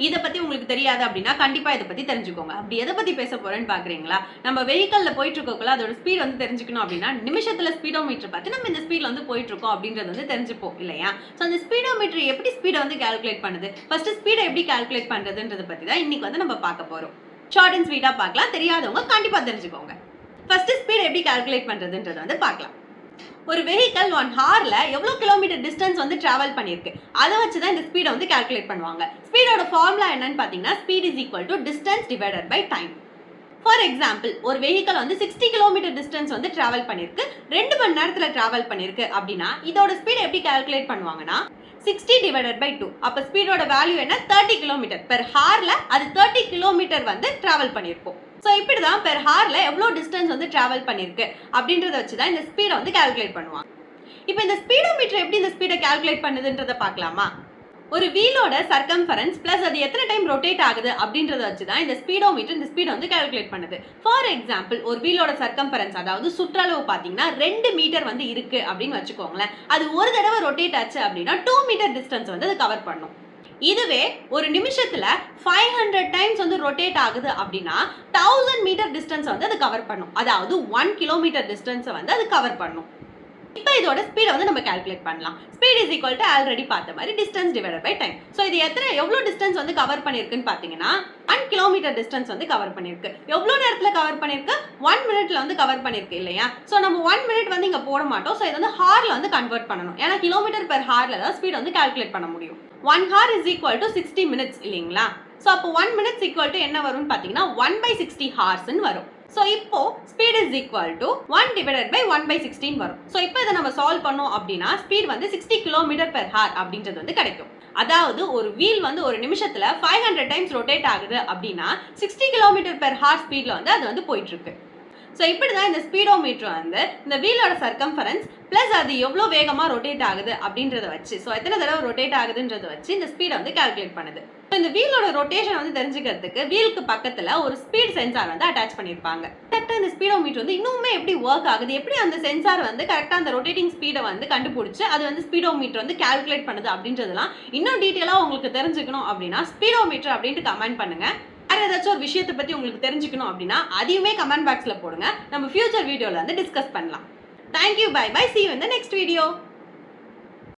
இத பத்தி உங்களுக்கு தெரியாது அப்படின்னா கண்டிப்பா இத பத்தி தெரிஞ்சுக்கோங்க. அப்படி எத பத்தி பேச போறேன்னு பாக்குறீங்களா? நம்ம வெஹிக்கல்ல போயிட்டு இருக்கக்குள்ள அதோட ஸ்பீட் வந்து தெரிஞ்சுக்கணும் அப்படின்னா, நிமிஷத்துல ஸ்பீடோமீட்டர் பார்த்து நம்ம இந்த ஸ்பீட்ல வந்து போயிட்டு இருக்கோம் அப்படின்றது வந்து தெரிஞ்சுப்போம் இல்லையா? சோ அந்த ஸ்பீடோமீட்டர் எப்படி ஸ்பீட வந்து கால்குலேட் பண்ணுது? ஃபர்ஸ்ட் ஸ்பீட எப்படி கால்குலேட் பண்றதுன்றத பத்தி தான் இன்னைக்கு வந்து நம்ம பார்க்க போறோம். ஷார்ட் அண்ட் ஸ்வீட்டா பார்க்கலாம். தெரியாதவங்க கண்டிப்பா தெரிஞ்சுக்கோங்க. ஃபர்ஸ்ட் ஸ்பீட எப்படி கால்குலேட் பண்றதுன்றத வந்து பார்க்கலாம். ஒரு வெஹிக்கல் 1 ஹார்ல எவ்வளவு கிலோமீட்டர் டிஸ்டன்ஸ் வந்து டிராவல் பண்ணிருக்கு அதை வச்சு தான் இந்த ஸ்பீடை வந்து கால்குலேட் பண்ணுவாங்க. ஸ்பீடோட ஃபார்முலா என்னன்னு பாத்தீங்கன்னா speed is equal to distance divided by time. For example ஒரு வெஹிக்கல் வந்து 60 கிலோமீட்டர் டிஸ்டன்ஸ் வந்து டிராவல் பண்ணிருக்கு, 2 மணி நேரத்துல டிராவல் பண்ணிருக்கு அப்படின்னா இதோட ஸ்பீட் எப்படி கால்குலேட் பண்ணுவாங்கன்னா 60 டிவைடட் பை 2. அப்ப ஸ்பீடோட வேல்யூ என்ன 30 கிலோமீட்டர் பெர் ஹார்ல அது 30 கிலோமீட்டர் வந்து டிராவல் பண்ணிருக்கும். ஸோ இப்படி தான் பெர் ஹார்ல எவ்வளோ டிஸ்டன்ஸ் வந்து டிராவல் பண்ணிருக்கு அப்படின்றத வச்சு தான் இந்த ஸ்பீடை வந்து கால்குலேட் பண்ணுவாங்க. இப்போ இந்த ஸ்பீடோமீட்டர் எப்படி இந்த ஸ்பீடை கால்குலேட் பண்ணுதுன்றத பார்க்கலாமா? ஒரு வீலோட சர்க்கம்ஃபரன்ஸ் பிளஸ் அது எத்தனை டைம் ரொட்டேட் ஆகுது அப்படின்றத வச்சு தான் இந்த ஸ்பீடோமீட்டர் இந்த ஸ்பீடை வந்து கால்குலேட் பண்ணுது. ஃபார் எக்ஸாம்பிள் ஒரு வீலோட சர்க்கம்ஃபரன்ஸ் அதாவது சுற்றளவு பார்த்தீங்கன்னா 2 மீட்டர் வந்து இருக்கு அப்படின்னு வச்சுக்கோங்களேன். அது ஒரு தடவை ரொட்டேட் ஆச்சு அப்படின்னா 2 மீட்டர் டிஸ்டன்ஸ் வந்து அது கவர் பண்ணும். இதுவே ஒரு நிமிஷத்துல 500 டைம்ஸ் வந்து ரொட்டேட் ஆகுது அப்படின்னா 1000 மீட்டர் டிஸ்டன்ஸ் வந்து அது கவர் பண்ணும். அதாவது 1 கிலோமீட்டர் டிஸ்டன்ஸ் வந்து அது கவர் பண்ணும். இப்போ இதோட ஸ்பீடை வந்து நம்ம கால்குலேட் பண்ணலாம். Speed is equal to already பார்த்த மாதிரி distance divided by time. So இது எவ்வளோ டிஸ்டன்ஸ் வந்து கவர் பண்ணிருக்குன்னு பார்த்தீங்கன்னா 1 கிலோமீட்டர் டிஸ்டன்ஸ் வந்து கவர் பண்ணிருக்கு. எவ்வளோ நேரத்தில் கவர் பண்ணிருக்கு? 1 மினிட்ல வந்து கவர் பண்ணிருக்கு இல்லையா? ஸோ நம்ம 1 மினிட் வந்து இங்கே போட மாட்டோம். ஸோ இது வந்து ஹார்ல வந்து கன்வெர்ட் பண்ணணும். ஏன்னா கிலோமீட்டர் பெர் ஹார்ல தான் ஸ்பீட் வந்து கால்குலேட் பண்ண முடியும். 1 hour is equal to 60 minutes இல்லைங்களா? ஸோ அப்போ 1 minutes equal to என்ன வரும்னு பார்த்தீங்கன்னா 1/60 hours வரும். ஸோ இப்போ speed is equal to 1 divided by 1/16 வரும். ஸோ இப்போ இதை நம்ம சால்வ் பண்ணோம் அப்படின்னா ஸ்பீட் வந்து 60 கிலோமீட்டர் பெர் ஹார் அப்படின்றது வந்து கிடைக்கும். அதாவது ஒரு வீல் வந்து ஒரு நிமிஷத்துல 500 டைம்ஸ் ரொட்டேட் ஆகுது அப்படின்னா 60 கிலோமீட்டர் பெர் ஹார் ஸ்பீட்ல வந்து அது வந்து போயிட்டு இருக்கு. ஸோ இப்படி தான் இந்த ஸ்பீடோமீட்டர் வந்து இந்த வீலோட சர்க்கம்ஃபரன்ஸ் பிளஸ் அது எவ்வளோ வேகமாக ரொட்டேட் ஆகுது அப்படின்றத வச்சு ஸோ எத்தனை தடவை ரொட்டேட் ஆகுதுன்றத வச்சு இந்த ஸ்பீடை வந்து கால்குலேட் பண்ணுது. ஸோ இந்த வீலோட ரொட்டேஷன் வந்து தெரிஞ்சுக்கிறதுக்கு வீலுக்கு பக்கத்தில் ஒரு ஸ்பீட் சென்சார் வந்து அட்டாச் பண்ணியிருப்பாங்க. கரெக்டாக இந்த ஸ்பீடோமீட்டர் வந்து இன்னுமே எப்படி ஒர்க் ஆகுது, எப்படி அந்த சென்சார் வந்து கரெக்டாக அந்த ரொட்டேட்டிங் ஸ்பீடை வந்து கண்டுபிடிச்சு அது வந்து ஸ்பீடோமீட்டர் வந்து கால்குலேட் பண்ணுது அப்படின்றதெல்லாம் இன்னும் டீட்டெயிலாக உங்களுக்கு தெரிஞ்சுக்கணும் அப்படின்னா ஸ்பீடோமீட்டர் அப்படின்ட்டு கமெண்ட் பண்ணுங்க. வேற ஏதாச்சும் ஒரு விஷயத்தை பத்தி உங்களுக்கு தெரிஞ்சுக்கணும் அப்படின்னா அதையுமே கமெண்ட் பாக்ஸ்ல போடுங்க. நம்ம ஃபியூச்சர் வீடியோல வந்து டிஸ்கஸ் பண்ணலாம். Thank you, bye bye, see you in the next video.